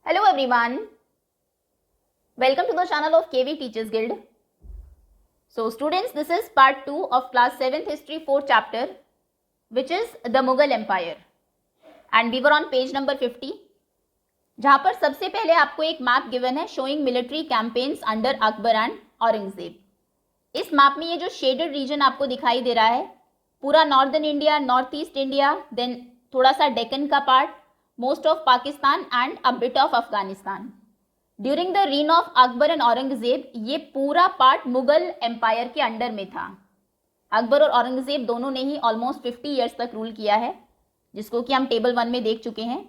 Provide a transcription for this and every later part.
Hello everyone, welcome to the channel of KV Teachers Guild. So students, this is part 2 of class 7th history 4th chapter, which is the Mughal Empire, and we were on page number 50, जहाँ पर सबसे पहले आपको एक map given है showing military campaigns under Akbar and Aurangzeb. इस map में ये जो शेडेड रीजन आपको दिखाई दे रहा है, पूरा northern India, north east India, then थोड़ा सा डेक्कन का part, most of Pakistan and a bit of Afghanistan. During the reign of Akbar and Aurangzeb ये पूरा पार्ट मुगल एम्पायर के अंडर में था. अकबर और औरंगजेब दोनों ने ही ऑलमोस्ट 50 ईयर्स तक रूल किया है, जिसको कि हम टेबल 1 में देख चुके हैं.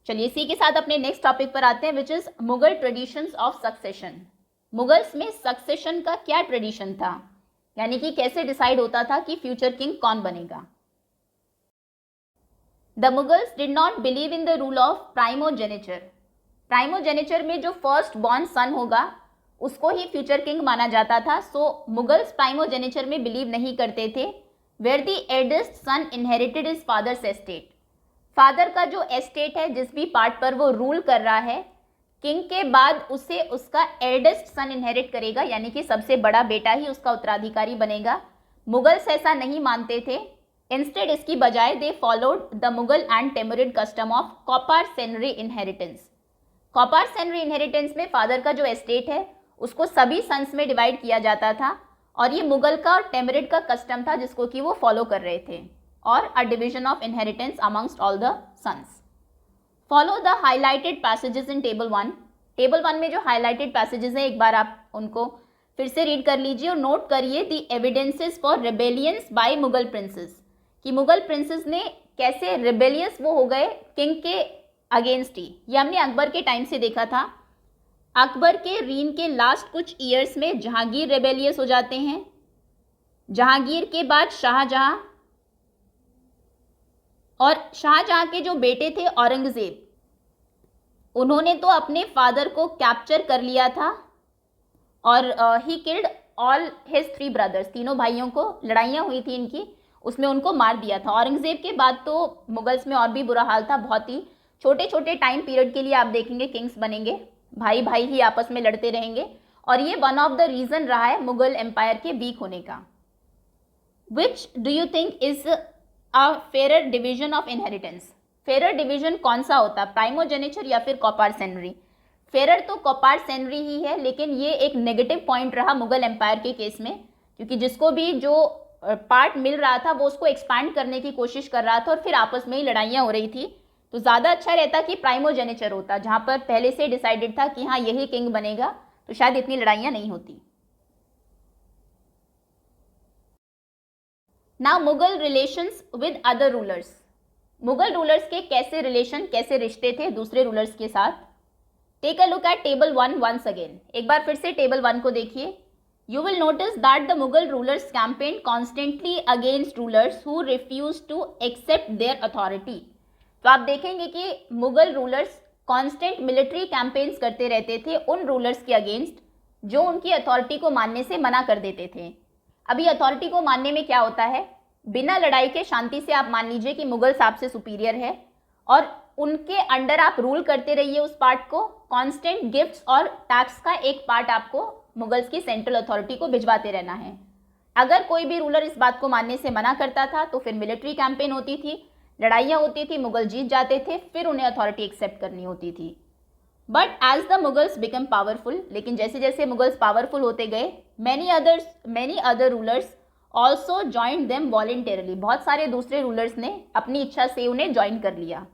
चलिए इसी के साथ अपने नेक्स्ट टॉपिक पर आते हैं, which is Mughal traditions of succession. Mughals में सक्सेशन का क्या ट्रेडिशन था, यानी कि कैसे डिसाइड होता था कि फ्यूचर किंग कौन बनेगा. The Mughals did not believe in the rule of primogeniture. Primogeniture में जो फर्स्ट बॉर्न सन होगा उसको ही फ्यूचर किंग माना जाता था. सो मुगल्स प्राइमोजेनिचर में बिलीव नहीं करते थे, where the eldest son inherited his father's estate. Father का जो एस्टेट है, जिस भी पार्ट पर वो रूल कर रहा है, किंग के बाद उसे उसका एल्डेस्ट सन इनहेरिट करेगा, यानी कि सबसे बड़ा बेटा ही उसका उत्तराधिकारी बनेगा. मुगल्स ऐसा नहीं मानते थे. इंस्टेड इसकी बजाय they followed the Mughal and Timurid custom of coparcenary inheritance. Coparcenary inheritance में फादर का जो एस्टेट है उसको सभी सन्स में डिवाइड किया जाता था, और ये मुगल का और टेमरिड का कस्टम था जिसको कि वो फॉलो कर रहे थे, और a division of inheritance amongst all the sons. Follow the highlighted passages in table 1. Table 1 में जो हाईलाइटेड पैसेजेस हैं, एक बार आप उनको फिर से रीड कर लीजिए और नोट करिए the evidences for rebellions by Mughal princes, कि मुगल प्रिंसेस ने कैसे रिबेलियस वो हो गए किंग के अगेंस्ट ही. ये हमने अकबर के टाइम से देखा था. अकबर के रीन के लास्ट कुछ ईयर्स में जहांगीर रिबेलियस हो जाते हैं. जहांगीर के बाद शाहजहां, और शाहजहां के जो बेटे थे औरंगजेब, उन्होंने तो अपने फादर को कैप्चर कर लिया था, और he killed all his 3 brothers. तीनों भाइयों को लड़ाइयाँ हुई थी इनकी, उसमें उनको मार दिया था. औरंगजेब के बाद तो मुगल्स में और भी बुरा हाल था. बहुत ही छोटे छोटे टाइम पीरियड के लिए आप देखेंगे किंग्स बनेंगे, भाई भाई ही आपस में लड़ते रहेंगे, और ये वन ऑफ द रीजन रहा है मुगल एम्पायर के वीक होने का. Which do you think is a fair division of inheritance. Fair division कौन सा होता है, प्राइमोजेनिचर या फिर कॉपर सेनरी. फेयर तो कॉपर सेनरी ही है, लेकिन ये एक नेगेटिव पॉइंट रहा मुगल एम्पायर के केस में, क्योंकि जिसको भी जो पार्ट मिल रहा था वो उसको एक्सपैंड करने की कोशिश कर रहा था, और फिर आपस में ही लड़ाइयाँ हो रही थी. तो ज़्यादा अच्छा रहता कि प्राइमोजेनिचर होता, जहाँ पर पहले से डिसाइडेड था कि हाँ यही किंग बनेगा, तो शायद इतनी लड़ाइयाँ नहीं होती. Now Mughal relations with other rulers. Mughal rulers के कैसे रिलेशन, कैसे रिश्ते थे दूसरे रूलर्स के साथ. Take a look at table 1 once again. एक बार फिर से टेबल 1 को देखिए. You will notice that the Mughal rulers campaigned constantly against rulers who refused to accept their authority. तो आप देखेंगे कि Mughal rulers constant military campaigns करते रहते थे उन रूलर्स के अगेंस्ट जो उनकी अथॉरिटी को मानने से मना कर देते थे. अभी अथॉरिटी को मानने में क्या होता है, बिना लड़ाई के शांति से आप मान लीजिए कि मुगल्स आपसे सुपीरियर है, और उनके अंडर आप रूल करते रहिए उस पार्ट को. कांस्टेंट गिफ्ट्स और टैक्स का एक पार्ट आपको मुगल्स की सेंट्रल अथॉरिटी को भिजवाते रहना है. अगर कोई भी रूलर इस बात को मानने से मना करता था तो फिर मिलिट्री कैंपेन होती थी, लड़ाइयाँ होती थी, मुगल जीत जाते थे, फिर उन्हें अथॉरिटी एक्सेप्ट करनी होती थी. But as the Mughals become powerful, लेकिन जैसे जैसे मुगल्स पावरफुल होते गए, many other rulers also join them voluntarily. बहुत सारे दूसरे रूलर्स ने अपनी इच्छा से उन्हें ज्वाइन कर लिया.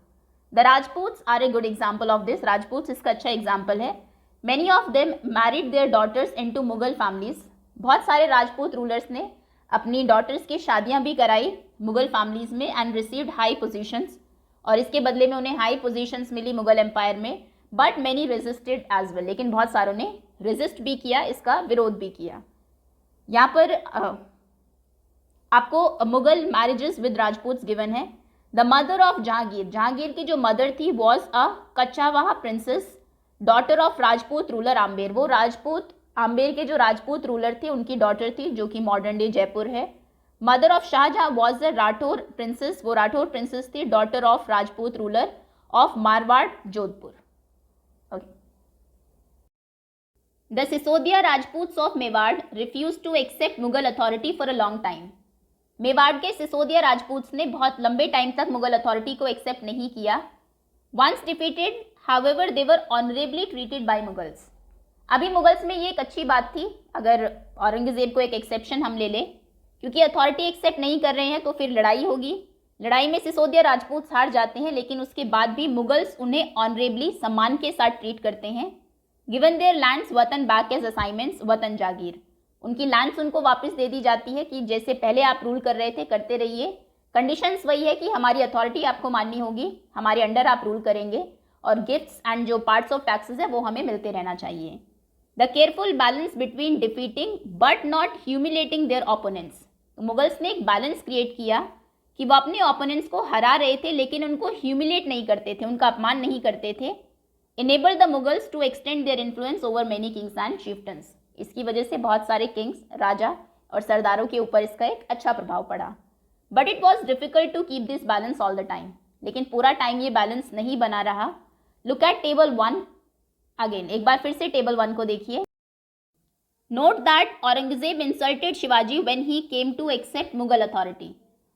The Rajputs are a good example of this. Rajputs इसका अच्छा एग्जाम्पल है. Many of them married their daughters into Mughal families. बहुत सारे राजपूत रूलर्स ने अपनी डॉटर्स की शादियां भी कराई मुगल फैमिलीज में, एंड रिसीव्ड हाई पोजीशंस, और इसके बदले में उन्हें हाई पोजीशंस मिली मुगल एम्पायर में. But many resisted as well, लेकिन बहुत सारों ने रेजिस्ट भी किया, इसका विरोध भी किया. यहाँ पर आपको Mughal marriages with Rajputs given है. The mother of Jahangir, Jahangir की जो मदर थी was a Kachhwaha princess, daughter of Rajput ruler Amber. वो राजपूत आम्बेर के जो राजपूत रूलर थे उनकी डॉटर थी, जो कि मॉडर्न डे जयपुर है. Mother of Shahjahan was the Rathore princess, वो राठौर प्रिंसेस थी, daughter of Rajput ruler. Of Marwar Jodhpur. Okay. The Sisodia Rajputs of Mewar refused to accept Mughal authority for a long time. Mewar के सिसोदिया राजपूत ने बहुत लंबे टाइम तक मुगल अथॉरिटी को एक्सेप्ट नहीं किया. Once defeated however they were honourably treated by Mughals. अभी मुगल्स में ये एक अच्छी बात थी, अगर औरंगजेब को एक एक्सेप्शन हम ले लें, क्योंकि अथॉरिटी एक्सेप्ट नहीं कर रहे हैं तो फिर लड़ाई होगी. लड़ाई में सिसोदिया राजपूत हार जाते हैं, लेकिन उसके बाद भी मुगल्स उन्हें ऑनरेबली सम्मान के साथ ट्रीट करते हैं. गिवन देयर लैंड्स वतन बैक एज असाइनमेंट्स वतन जागीर. उनकी लैंड्स उनको वापस दे दी जाती है कि जैसे पहले आप रूल कर रहे थे करते रहिए. कंडीशंस वही है कि हमारी अथॉरिटी आपको माननी होगी, हमारे अंडर आप रूल करेंगे, और गिफ्ट्स एंड जो पार्ट्स ऑफ टैक्सेस है वो हमें मिलते रहना चाहिए. The careful balance between defeating but not humiliating their opponents. Mughals ने एक बैलेंस क्रिएट किया कि वो अपने ओपोनेंट्स को हरा रहे थे लेकिन उनको ह्यूमिलेट नहीं करते थे, उनका अपमान नहीं करते थे. Enable the Mughals to extend their influence over many kings and chieftains. इसकी वजह से बहुत सारे किंग्स, राजा और सरदारों के ऊपर इसका एक अच्छा प्रभाव पड़ा. But it was difficult to keep this balance all the time. लेकिन पूरा टाइम ये बैलेंस नहीं बना रहा. Look at table 1 again. एक बार फिर से टेबल 1 को देखिए. Note that Aurangzeb insulted Shivaji when he came to accept Mughal authority.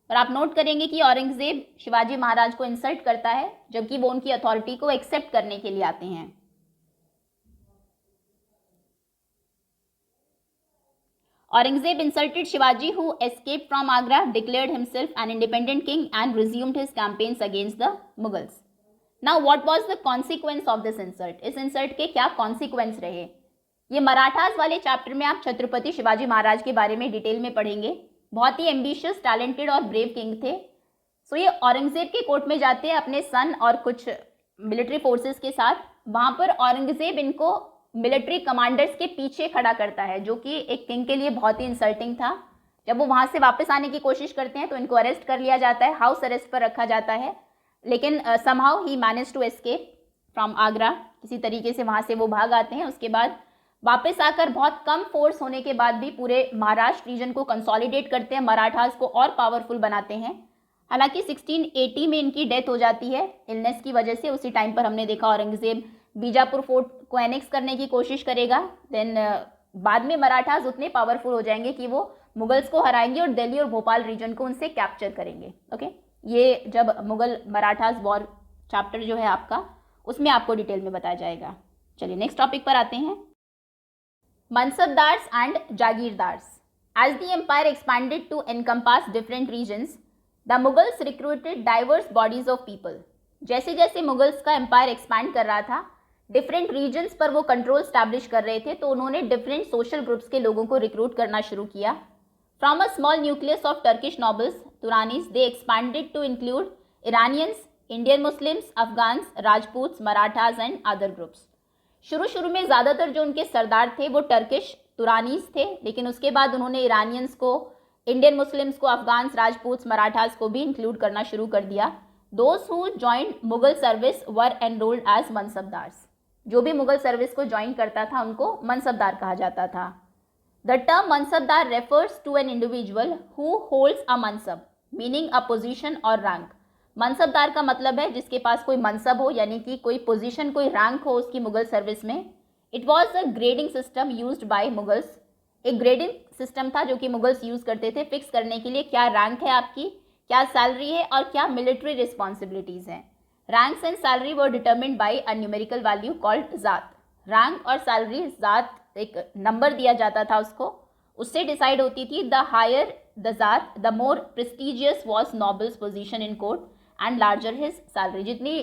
और आप नोट करेंगे कि औरंगजेब शिवाजी महाराज को इंसल्ट करता है जबकि वो उनकी अथॉरिटी को एक्सेप्ट करने के लिए आते हैं. Aurangzeb insulted Shivaji, who escaped from Agra, declared himself an independent king and resumed his campaigns against the Mughals. Now, what was the consequence of this insult? इस insult के क्या consequence रहे? ये मराठास वाले चैप्टर में आप छत्रपति शिवाजी महाराज के बारे में डिटेल में पढ़ेंगे. बहुत ही एम्बिशियस, टैलेंटेड और ब्रेव किंग थे. सो ये औरंगजेब के कोर्ट में जाते हैं अपने सन और कुछ मिलिट्री फोर्सेस के साथ. वहाँ पर औरंगजेब इनको मिलिट्री कमांडर्स के पीछे खड़ा करता है, जो कि एक किंग के लिए बहुत ही इंसल्टिंग था. जब वो वहाँ से वापस आने की कोशिश करते हैं तो इनको अरेस्ट कर लिया जाता है, हाउस अरेस्ट पर रखा जाता है. लेकिन somehow he manage to escape from Agra. किसी तरीके से वहाँ से वो भाग आते हैं. उसके बाद वापस आकर बहुत कम फोर्स होने के बाद भी पूरे महाराष्ट्र रीजन को कंसोलिडेट करते हैं, मराठास को और पावरफुल बनाते हैं. हालांकि 1680 में इनकी डेथ हो जाती है इलनेस की वजह से. उसी टाइम पर हमने देखा औरंगजेब बीजापुर फोर्ट को एनेक्स करने की कोशिश करेगा. देन बाद में मराठास उतने पावरफुल हो जाएंगे कि वो मुगल्स को हराएंगे और दिल्ली और भोपाल रीजन को उनसे कैप्चर करेंगे. ओके, ये जब मुगल मराठास वॉर चैप्टर जो है आपका, उसमें आपको डिटेल में बताया जाएगा. चलिए नेक्स्ट टॉपिक पर आते हैं. Mansabdars and jagirdars. As the empire expanded to encompass different regions, the Mughals recruited diverse bodies of people. जैसे जैसे मुगल्स का एम्पायर एक्सपैंड कर रहा था, डिफरेंट रीजन्स पर वो कंट्रोल स्टैब्लिश कर रहे थे, तो उन्होंने डिफरेंट सोशल ग्रुप्स के लोगों को रिक्रूट करना शुरू किया. From a small nucleus of Turkish nobles, Turanis, they expanded to include Iranians, Indian Muslims, Afghans, Rajputs, Marathas and other groups. शुरू में ज़्यादातर जो उनके सरदार थे वो टर्किश तुरानीज थे, लेकिन उसके बाद उन्होंने इरानियंस को, इंडियन मुस्लिम्स को, अफगान्स, राजपूत्स, मराठास को भी इंक्लूड करना शुरू कर दिया. Those who joined Mughal service were enrolled as mansabdars. जो भी मुगल सर्विस को ज्वाइन करता था उनको मनसबदार कहा जाता था. The term mansabdar refers to an individual who holds a mansab, meaning a position और रैंक. मनसबदार का मतलब है जिसके पास कोई मनसब हो, यानी कि कोई पोजीशन, कोई रैंक हो उसकी मुगल सर्विस में. It was a grading system used by Mughals. एक ग्रेडिंग सिस्टम था जो कि मुगल्स यूज करते थे फिक्स करने के लिए क्या रैंक है आपकी, क्या सैलरी है और क्या मिलिट्री रिस्पॉन्सिबिलिटीज़ हैं. Ranks and salary were determined by a numerical value called zat. Rank और सैलरी, ज़ात एक नंबर दिया जाता था उसको, उससे डिसाइड होती थी. द हायर द ज़ात the more prestigious was nobles position in court and larger his salary. जितनी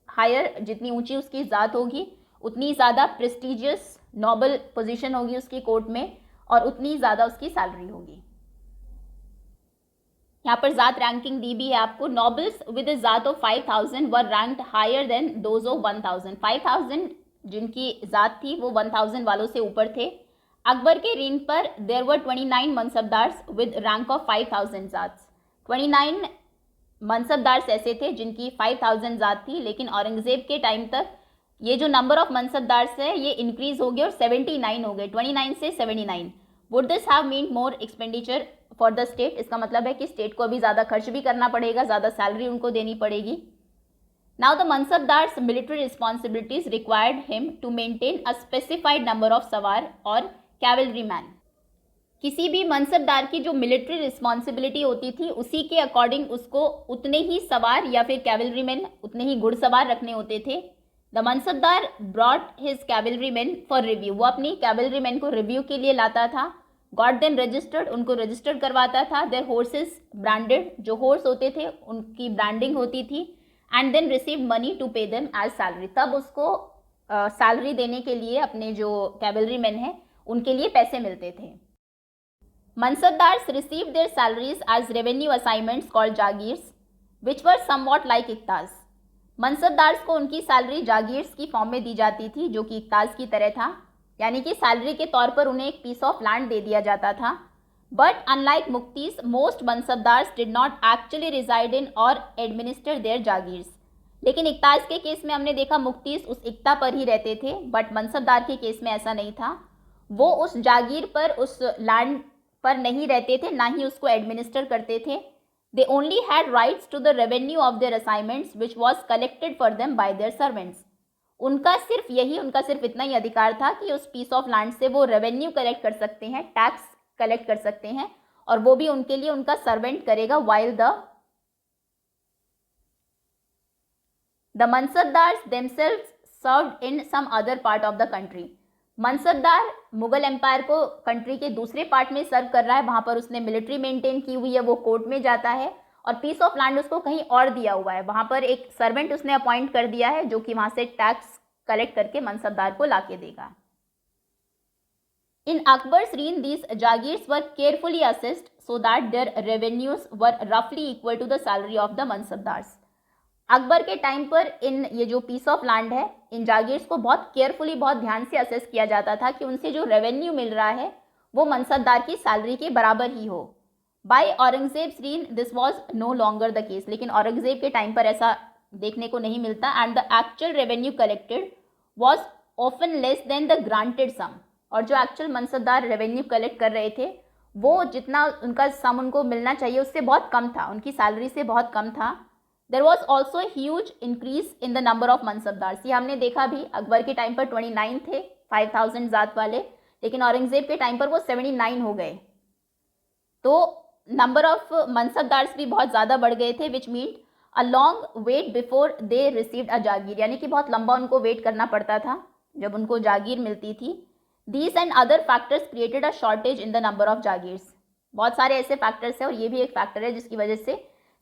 हायर, जितनी ऊंची उसकी ज़ात होगी उतनी ज़्यादा प्रेस्टिजियस नॉबल पोजीशन होगी उसकी कोर्ट में और उतनी ज़्यादा उसकी सैलरी होगी. यहाँ पर ज़ात रैंकिंग दी भी है आपको. Nobles with zat of 5000 were ranked higher than those of 1000. 5000 जिनकी ज़ात थी वो 1000 वालों से ऊपर थे. अकबर के रेन पर there were 29 mansabdars with rank of 5000 zat. 29 mansabdars ऐसे थे जिनकी 5000 ज़ात थी, लेकिन औरंगजेब के टाइम तक ये जो नंबर ऑफ मनसबदार्स है ये इंक्रीज हो गए और 79 हो गए. 29 से 79. Would this have mean more expenditure for the state. इसका मतलब है कि स्टेट को अभी ज़्यादा खर्च भी करना पड़ेगा, ज़्यादा सैलरी उनको देनी पड़ेगी. Now the Mansabdar's military responsibilities required him to maintain a specified number of सवार और cavalrymen. किसी भी मनसबदार की जो मिलिट्री रिस्पॉन्सिबिलिटी होती थी उसी के अकॉर्डिंग उसको उतने ही सवार या फिर कैवलरीमैन, उतने ही घुड़सवार रखने होते थे. The mansabdar brought his cavalrymen for review. वो अपनी कैवलरीमैन को रिव्यू के लिए लाता था. गॉट देम रजिस्टर्ड, उनको रजिस्टर्ड करवाता था. देयर हॉर्सेस ब्रांडेड, जो हॉर्स होते थे उनकी ब्रांडिंग होती थी. And then receive money to pay them as salary. तब उसको सैलरी देने के लिए अपने जो कैवलरीमैन हैं उनके लिए पैसे मिलते थे. Mansabdars receive their salaries as revenue assignments called jagirs which were somewhat like iqtas. Mansabdars को उनकी सैलरी जागीर्स की फॉर्म में दी जाती थी जो कि इक्ताज की तरह था, यानी कि सैलरी के तौर पर उन्हें एक पीस ऑफ लैंड दे दिया जाता था. But unlike muqtis, most mansabdars did not actually reside in or administer there jagirs. लेकिन इक्ताज के केस में हमने देखा मुक्तीस उस इक्ता पर ही रहते थे, बट मनसबदार के केस में ऐसा नहीं था. वो उस जागीर पर, उस लैंड पर नहीं रहते थे, ना ही उसको एडमिनिस्टर करते थे. They only had rights to the revenue of their assignments which was collected for them by their servants. उनका सिर्फ इतना ही अधिकार था कि उस पीस ऑफ लैंड से वो रेवेन्यू कलेक्ट कर सकते हैं, टैक्स कलेक्ट कर सकते हैं, और वो भी उनके लिए उनका सर्वेंट करेगा. While the mansabdars themselves served in some other part of the country. Mansabdar Mughal empire को कंट्री के दूसरे पार्ट में सर्व कर रहा है, वहां पर उसने मिलिट्री मेंटेन की हुई है, वो कोर्ट में जाता है और पीस ऑफ लैंड उसको कहीं और दिया हुआ है, वहां पर एक सर्वेंट उसने अपॉइंट कर दिया है जो कि वहां से टैक्स कलेक्ट करके मनसबदार को लाके देगा. In Akbar's reign, these jagirs were carefully assessed so that their revenues were roughly equal to the salary of the mansabdars. Akbar के टाइम पर ये जो पीस ऑफ लैंड है, इन जागीर्स को बहुत केयरफुली, बहुत ध्यान से असेस किया जाता था कि उनसे जो रेवेन्यू मिल रहा है वो मनसबदार की सैलरी के बराबर ही हो. By Aurangzeb's reign this was no longer the case. लेकिन औरंगजेब के टाइम पर ऐसा देखने को नहीं मिलता. And the actual revenue collected was often less than the granted sum. और जो एक्चुअल मनसबदार रेवेन्यू कलेक्ट कर रहे थे वो जितना उनका सम उनको मिलना चाहिए उससे बहुत कम था, उनकी सैलरी से बहुत कम था. There was also huge increase in the number of mansabdars. ये हमने देखा भी, अकबर के टाइम पर 29 थे 5000 जात वाले, लेकिन औरंगजेब के टाइम पर वो 79 हो गए. तो नंबर ऑफ मनसबदार्स भी बहुत ज़्यादा बढ़ गए थे, which mean a long wait before they received a jagir. यानी कि बहुत लंबा उनको वेट करना पड़ता था जब उनको जागीर मिलती थी. These and other factors created a shortage in the number of jagirs. बहुत सारे ऐसे फैक्टर्स हैं और ये भी एक फैक्टर है जिसकी वजह से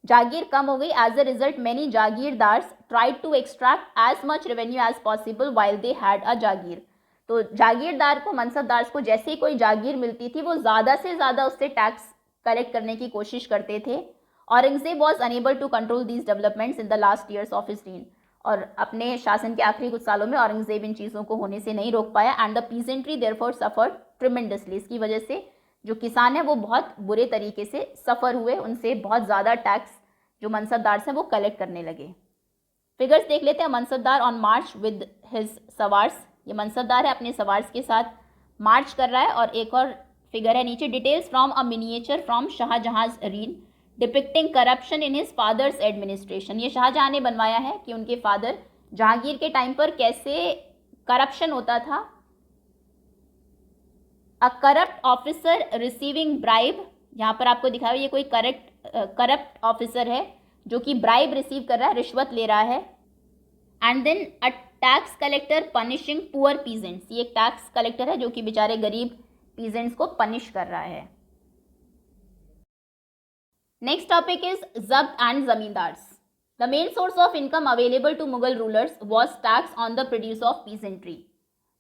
जागीर कम हो गई. As a result many jagirdars tried to extract as much revenue as possible while they had a jagir. तो जागीरदार को, मनसबदार्स को जैसे ही कोई जागीर मिलती थी वो ज़्यादा से ज़्यादा उससे टैक्स कलेक्ट करने की कोशिश करते थे. Aurangzeb was unable to control these developments in the last years of his reign. और अपने शासन के आखिरी कुछ सालों में औरंगजेब इन चीज़ों को होने से नहीं रोक पाया. And the peasantry therefore suffered tremendously. इसकी वजह से जो किसान है वो बहुत बुरे तरीके से सफ़र हुए, उनसे बहुत ज़्यादा टैक्स जो मनसबदार हैं वो कलेक्ट करने लगे. फिगर्स देख लेते हैं. Mansabdar on March with his सवार्स. ये मनसबदार है अपने सवार्स के साथ मार्च कर रहा है. और एक और फिगर है नीचे, details from a miniature from शाहजहां's reign depicting corruption in his father's administration. ये शाहजहां ने बनवाया है कि उनके फादर जहांगीर के टाइम पर कैसे करप्शन होता था. A corrupt officer receiving bribe. यहाँ पर आपको दिखाया ये कोई करप्ट ऑफिसर है जो कि ब्राइब रिसीव कर रहा है, रिश्वत ले रहा है. And then a tax collector punishing poor peasants. ये एक टैक्स कलेक्टर है जो कि बेचारे गरीब पीजेंट्स को पनिश कर रहा है. Next topic is Zabt and Zamindars. The main source of income available to Mughal rulers was tax on the produce of peasantry.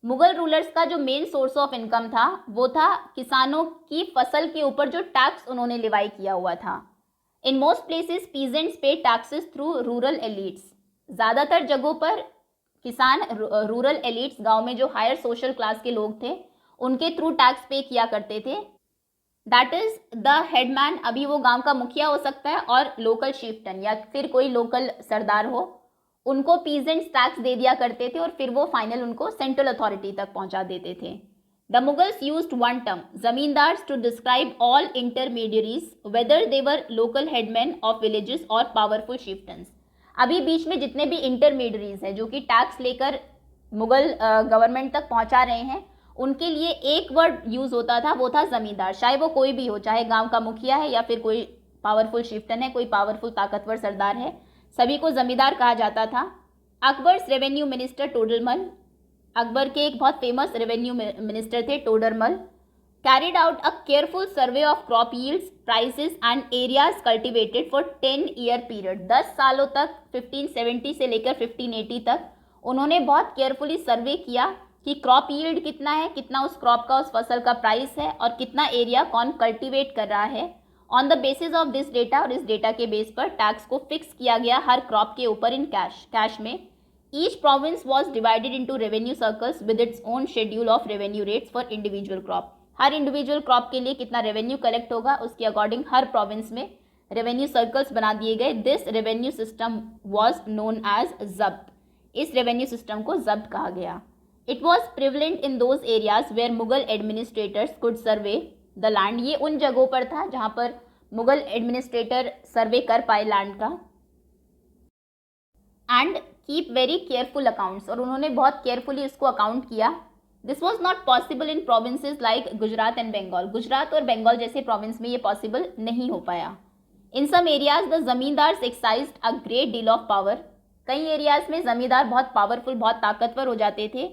Mughal rulers का जो मेन सोर्स ऑफ इनकम था वो था किसानों की फसल के ऊपर जो टैक्स उन्होंने लिवाई किया हुआ था. इन मोस्ट प्लेसेस पीजेंट्स पे टैक्सेस थ्रू रूरल एलिट्स. ज़्यादातर जगहों पर किसान रूरल एलिट्स, गांव में जो हायर सोशल क्लास के लोग थे, उनके थ्रू टैक्स पे किया करते थे. That is the headman. अभी वो गांव का मुखिया हो सकता है, और लोकल शिफ्टन या फिर कोई लोकल सरदार हो, उनको पीजेंट्स टैक्स दे दिया करते थे और फिर वो फाइनल उनको सेंट्रल अथॉरिटी तक पहुंचा देते थे. The Mughals used one term zamindars to describe all intermediaries whether they were local headmen of villages और पावरफुल शिफ्टन्स. अभी बीच में जितने भी इंटरमीडियरीज हैं जो कि टैक्स लेकर मुगल गवर्नमेंट तक पहुंचा रहे हैं, उनके लिए एक वर्ड यूज होता था, वो था जमींदार। चाहे वो कोई भी हो, चाहे गांव का मुखिया है या फिर कोई पावरफुल शिफ्टन है, कोई पावरफुल ताकतवर सरदार है, सभी को जमींदार कहा जाता था। अकबर्स रेवेन्यू मिनिस्टर टोडरमल, अकबर के एक बहुत फेमस रेवेन्यू मिनिस्टर थे Todarmal, carried out a careful survey of crop yields, prices and areas cultivated for 10-year period. 10 सालों तक 1570 से लेकर 1580 तक उन्होंने बहुत केयरफुली सर्वे किया कि क्रॉप यील्ड कितना है, कितना उस क्रॉप का, उस फसल का प्राइस है और कितना एरिया कौन कल्टीवेट कर रहा है। On the basis of this data, और इस डेटा के बेस पर टैक्स को फिक्स किया गया हर क्रॉप के ऊपर इन कैश में। Each province was divided into revenue circles with its own schedule of revenue rates for individual crop. हर इंडिविजुअल क्रॉप के लिए कितना रेवेन्यू कलेक्ट होगा उसके अकॉर्डिंग हर प्रोविंस में रेवेन्यू सर्कल्स बना दिए गए। This revenue system was known as zabt. इस रेवेन्यू सिस्टम को जब्त कहा गया। It was prevalent in those areas where Mughal administrators could survey the land. ये उन जगहों पर था जहां पर मुगल एडमिनिस्ट्रेटर सर्वे कर पाए लैंड का। And keep very careful accounts, और उन्होंने बहुत केयरफुली उसको अकाउंट किया। This was not possible in provinces like Gujarat and Bengal. Gujarat और बंगाल जैसे प्रोविंस में ये पॉसिबल नहीं हो पाया। In some areas the zamindars exercised a great deal of power. कई एरियाज में जमींदार बहुत पावरफुल, बहुत ताकतवर हो जाते थे।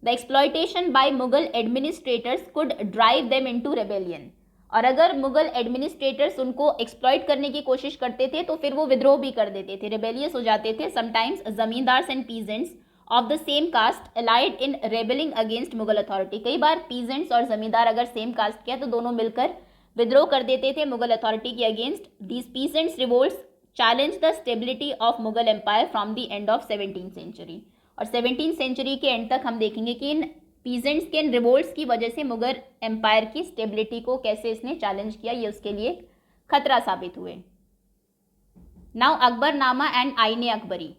The exploitation by Mughal administrators could drive them into rebellion. और अगर मुगल एडमिनिस्ट्रेटर्स उनको एक्सप्लॉयट करने की कोशिश करते थे तो फिर वो विद्रोह भी कर देते थे, रेबेलियस हो जाते थे। Sometimes zamindars and peasants of the same caste allied in rebelling against Mughal authority. कई बार पीजेंट्स और जमींदार अगर सेम कास्ट किया तो दोनों मिलकर विद्रोह कर देते थे मुगल अथॉरिटी के against. These peasants revolts challenge the stability of Mughal empire from the end of 17th century. और 17th सेंचुरी के एंड तक हम देखेंगे कि इन पीजेंट्स के इन रिवोल्ट्स की वजह से मुगल एम्पायर की स्टेबिलिटी को कैसे इसने चैलेंज किया, ये उसके लिए खतरा साबित हुए। Now Akbarnama and Ain-i Akbari.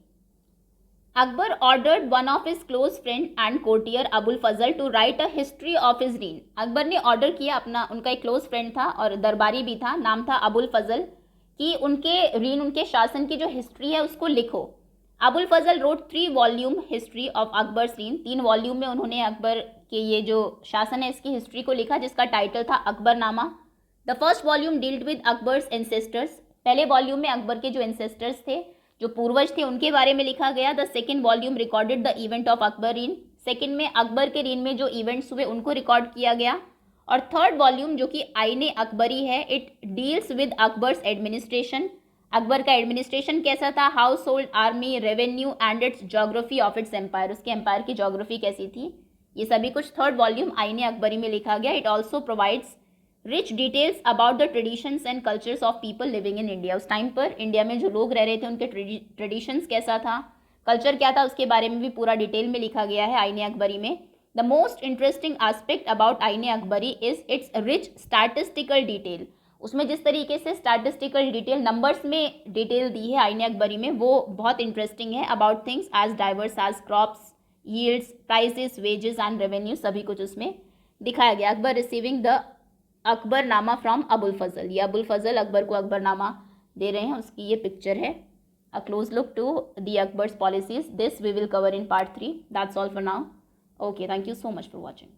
Akbar ordered one of his close friend and courtier Abul Fazl to write a history of his reign. Akbar ने ऑर्डर किया, अपना उनका एक क्लोज फ्रेंड था और दरबारी भी था, नाम था अबुल फजल, कि उनके रीन, उनके शासन की जो हिस्ट्री है उसको लिखो। Abul Fazl wrote 3 volume history of Akbar's reign. 3 volume में उन्होंने अकबर के ये जो शासन है इसकी हिस्ट्री को लिखा, जिसका टाइटल था Akbarnama. The first volume dealt with Akbar's ancestors. पहले वॉल्यूम में अकबर के जो एंसेस्टर्स थे, जो पूर्वज थे, उनके बारे में लिखा गया। The second volume recorded the event of Akbar reign. Second में अकबर के रीन में जो इवेंट्स हुए उनको रिकॉर्ड किया गया। और थर्ड वॉल्यूम जो कि आईने अकबरी है, it deals with Akbar's administration. Akbar का एडमिनिस्ट्रेशन कैसा था, household, army, revenue and its geography of its empire. उसके एम्पायर की जोग्राफी कैसी थी, ये सभी कुछ थर्ड वॉल्यूम आईने अकबरी में लिखा गया। It also provides rich details about the traditions and cultures of people living in India. उस टाइम पर इंडिया में जो लोग रह रहे थे उनके ट्रेडिशंस कैसा था, कल्चर क्या था, उसके बारे में भी पूरा डिटेल में लिखा गया है आईने अकबरी में। The most interesting aspect about Ain-i Akbari is its rich statistical detail. उसमें जिस तरीके से स्टैटिस्टिकल डिटेल, नंबर्स में डिटेल दी है आईने अकबरी में, वो बहुत इंटरेस्टिंग है। About things as diverse as crops, yields, prices, wages and revenue, सभी कुछ उसमें दिखाया गया। Akbar receiving the Akbarnama from Abul Fazl. ये अबुल फजल अकबर को अकबरनामा दे रहे हैं, उसकी ये पिक्चर है। A close look to the Akbar's policies. This we will cover in part 3. That's all for now. Okay, thank you so much for watching.